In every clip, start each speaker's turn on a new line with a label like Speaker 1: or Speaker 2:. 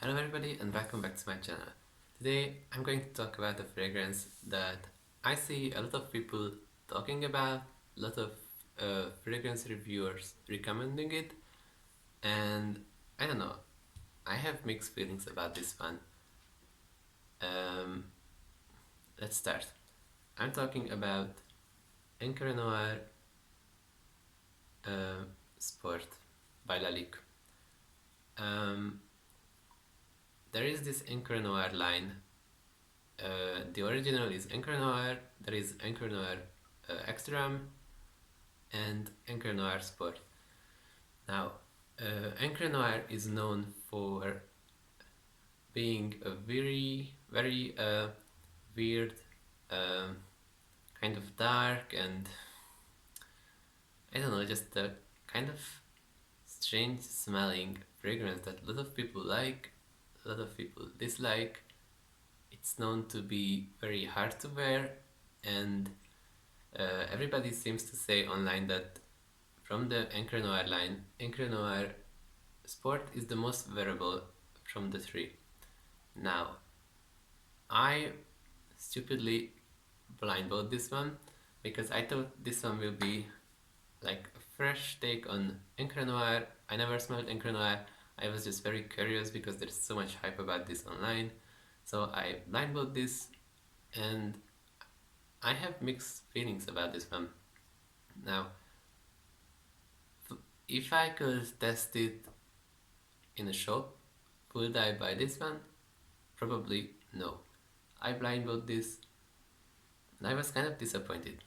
Speaker 1: Hello everybody and welcome back to my channel. Today I'm going to talk about a fragrance that I see a lot of people talking about, a lot of fragrance reviewers recommending it, and I don't know, I have mixed feelings about this one. Um, let's start. I'm talking about Encre Noir Sport by Lalique. Um, there is this Encre Noir line. The original is Encre Noir, there is Encre Noir Extreme, and Encre Noir Sport. Now, Encre Noir is known for being a very weird, um kind of dark, and I don't know, just a kind of strange smelling fragrance that a lot of people like, a lot of people dislike. It's known to be very hard to wear, and everybody seems to say online that from the Encre Noir line, Encre Noir Sport is the most wearable from the three. Now, I stupidly blind bought this one because I thought this one will be like a fresh take on Encre Noir. I never smelled Encre Noir. I was just very curious because there's so much hype about this online. So I blind bought this, and I have mixed feelings about this one. Now, if I could test it in a shop, would I buy this one? Probably no. I blind bought this and I was kind of disappointed.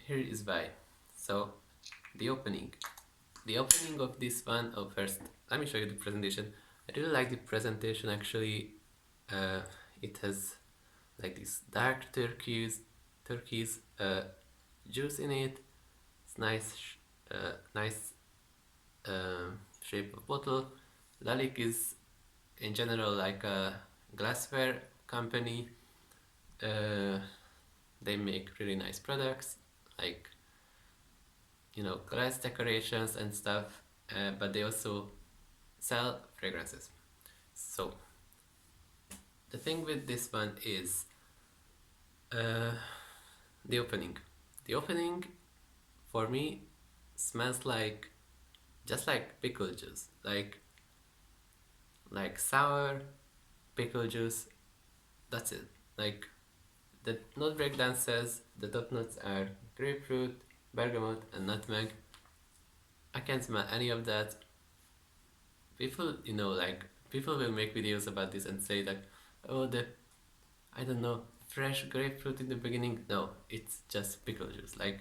Speaker 1: Here is why. So, the opening. The opening of this one, oh first, let me show you the presentation. I really like the presentation actually. It has like this dark turquoise juice in it. It's nice shape of bottle. Lalique is in general like a glassware company. They make really nice products, like glass decorations and stuff, but they also sell fragrances. So the thing with this one is the opening. The opening for me smells like just like pickle juice, like sour pickle juice. That's it. Like the note breakdown says the top notes are grapefruit, bergamot, and nutmeg. I can't smell any of that. People, like people will make videos about this and say like, oh, I don't know, fresh grapefruit in the beginning. No, it's just pickle juice. Like,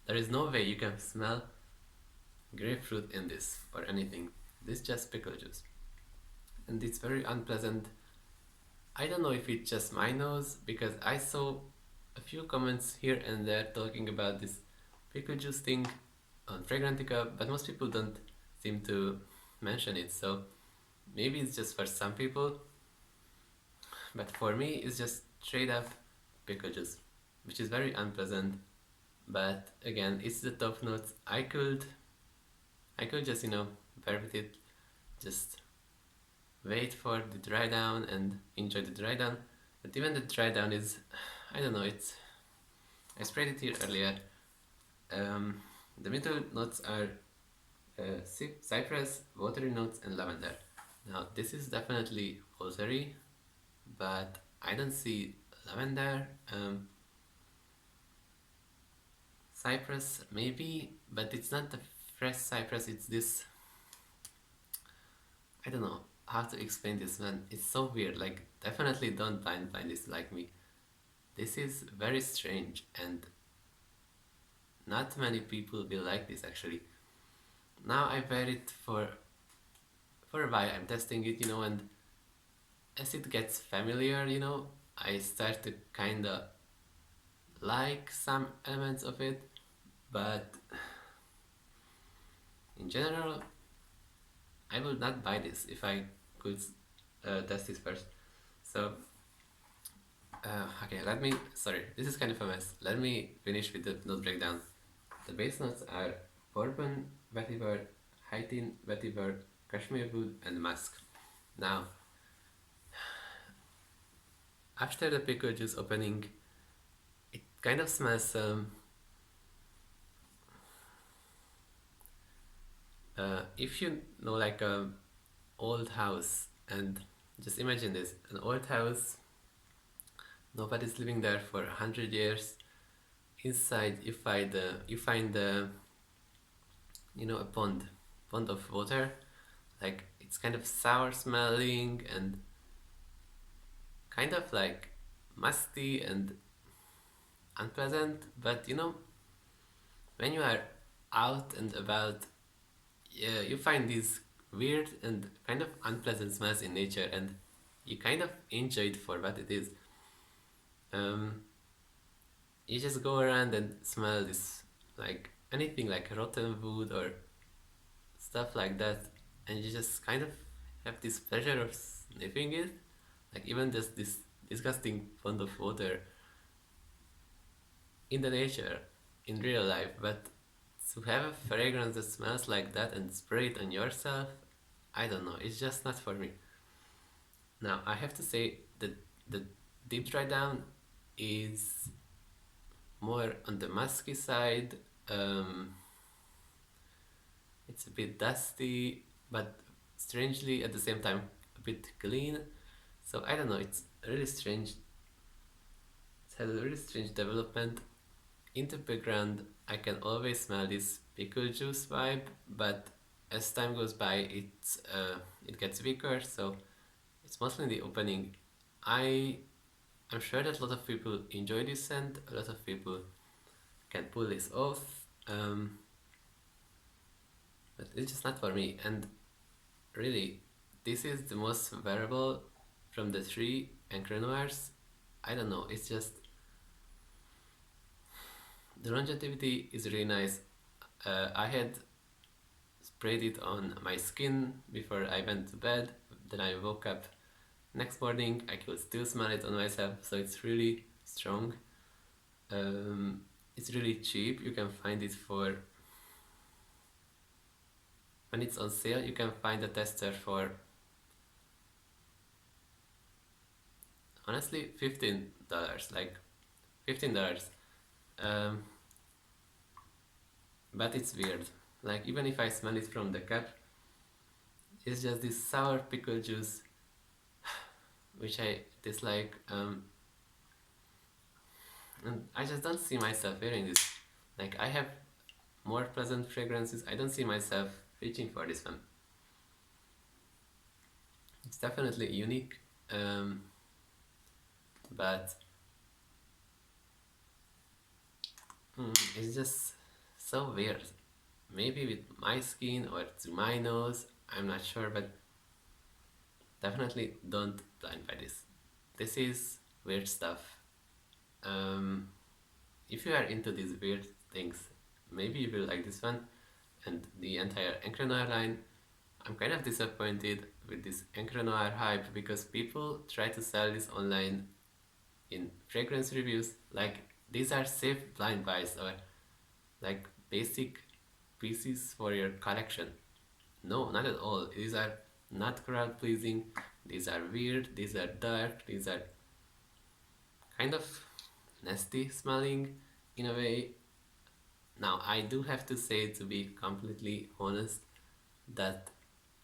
Speaker 1: there is no way you can smell grapefruit in this or anything. This is just pickle juice. And it's very unpleasant. I don't know if it's just my nose, because I saw a few comments here and there talking about this pickle juice thing on Fragrantica, but most people don't seem to mention it, so maybe it's just for some people, but for me it's just straight up pickle juice, which is very unpleasant. But again, it's the top notes. I could just bear with it, just wait for the dry down and enjoy the dry down. But even the dry down is, I don't know, I sprayed it here earlier. The middle notes are cypress, watery notes, and lavender. Now this is definitely watery, but I don't see lavender. Cypress maybe, but it's not the fresh cypress. It's this, I don't know how to explain this, man. It's so weird. Like, definitely don't blind this like me. This is very strange, and not many people will like this actually. Now I wear it for a while. I'm testing it, and as it gets familiar, I start to kinda like some elements of it, but in general, I will not buy this if I could test this first. So, okay, sorry, this is kind of a mess. Let me finish with the note breakdown. The base notes are bourbon, vetiver, Haitian vetiver, cashmere wood, and musk. Now, after the pickle juice opening, it kind of smells if you know like a old house, and just imagine this, an old house, nobody's living there for 100 years. Inside you find a pond of water, like it's kind of sour smelling and kind of like musty and unpleasant. But when you are out and about, yeah, you find these weird and kind of unpleasant smells in nature, and you kind of enjoy it for what it is. Um, you just go around and smell this, like anything like rotten wood or stuff like that, and you just kind of have this pleasure of sniffing it, like even just this disgusting pond of water in the nature, in real life. But to have a fragrance that smells like that and spray it on yourself, I don't know, it's just not for me. Now, I have to say that the deep dry down is more on the musky side. Um, it's a bit dusty, but strangely at the same time a bit clean. So I don't know, it's really strange. It has a really strange development. In the background, I can always smell this pickle juice vibe, but as time goes by, it gets weaker. So it's mostly in the opening. I'm sure that a lot of people enjoy this scent. A lot of people can pull this off, but it's just not for me. And really, this is the most wearable from the three Encre Noirs. I don't know. It's just the longevity is really nice. I had sprayed it on my skin before I went to bed. Then I woke up next morning. I could still smell it on myself, so it's really strong. It's really cheap. You can find it for, when it's on sale, you can find a tester for honestly $15, like $15. Um, but it's weird. Like even if I smell it from the cap, it's just this sour pickle juice, which I dislike. And I just don't see myself wearing this. Like I have more pleasant fragrances. I don't see myself reaching for this one. It's definitely unique, but it's just so weird. Maybe with my skin or to my nose, I'm not sure, but definitely don't blind by this. This is weird stuff. Um, if you are into these weird things, maybe you will like this one and the entire Encre Noir line. I'm kind of disappointed with this Encre Noir hype because people try to sell this online in fragrance reviews like these are safe blind buys or like basic pieces for your collection. No, not at all. These are not crowd pleasing, these are weird, these are dark, these are kind of nasty smelling in a way. Now, I do have to say, to be completely honest, that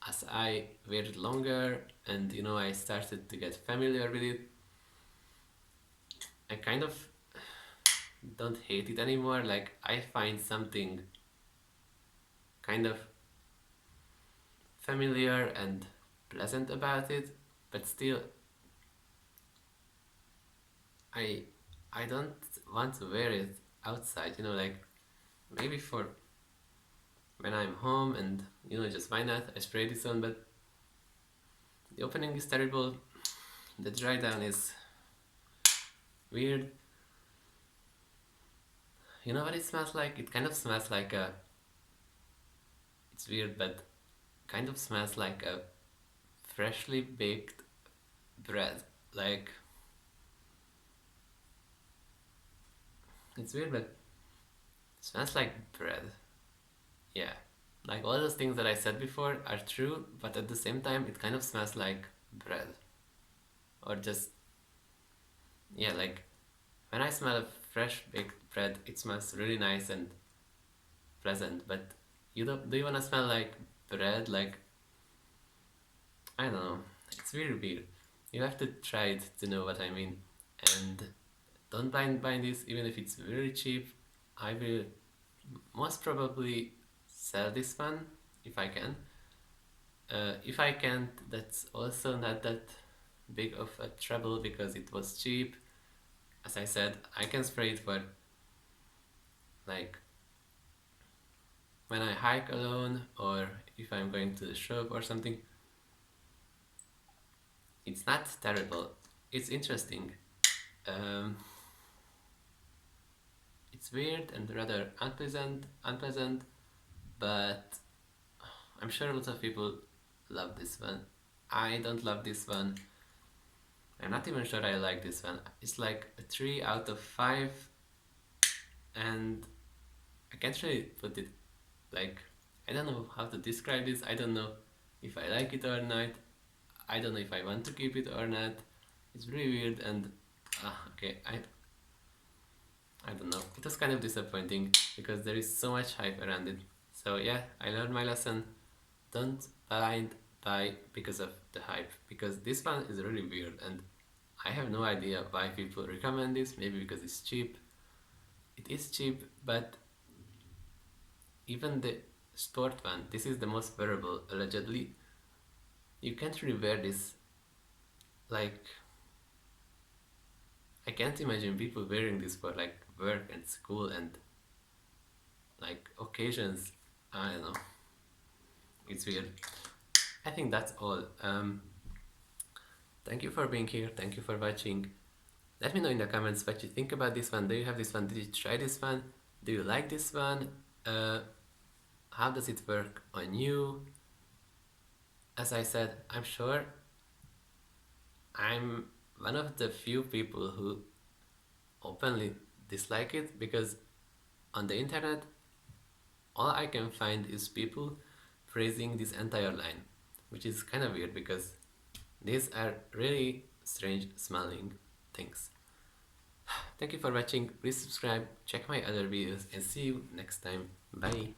Speaker 1: as I waited longer and I started to get familiar with it, I kind of don't hate it anymore. Like, I find something kind of familiar and pleasant about it, but still, I I don't want to wear it outside. Like maybe for when I'm home and just why not? I spray this on, but the opening is terrible. The dry down is weird. You know what it smells like? It kind of smells like a. It's weird, but kind of smells like a freshly baked bread. Like it's weird, but it smells like bread. Yeah. Like all those things that I said before are true, but at the same time, it kind of smells like bread. Or just, yeah, like when I smell fresh baked bread, it smells really nice and pleasant. But do you want to smell like bread? Like, I don't know. It's really weird. You have to try it to know what I mean. And don't buy this, even if it's very cheap. I will most probably sell this one if I can. If I can't, that's also not that big of a trouble because it was cheap. As I said, I can spray it for like when I hike alone or if I'm going to the shop or something. It's not terrible. It's interesting. Um, it's weird and rather unpleasant, but I'm sure a lot of people love this one. I don't love this one. I'm not even sure I like this one. It's like a 3 out of 5, and I can't really put it like, I don't know how to describe this. I don't know if I like it or not. I don't know if I want to keep it or not. It's really weird and okay, I don't know. It was kind of disappointing because there is so much hype around it. So yeah, I learned my lesson. Don't blind buy because of the hype, because this one is really weird and I have no idea why people recommend this. Maybe because it's cheap. It is cheap, but even the sport one, this is the most wearable allegedly. You can't really wear this. Like, I can't imagine people wearing this for like work and school and like occasions. I don't know. It's weird. I think that's all. Thank you for being here. Thank you for watching. Let me know in the comments what you think about this one. Do you have this one? Did you try this one? Do you like this one? How does it work on you? As I said, I'm sure I'm one of the few people who openly dislike it, because on the internet all I can find is people praising this entire line, which is kind of weird because these are really strange smelling things. Thank you for watching. Please subscribe, check my other videos, and see you next time. Bye.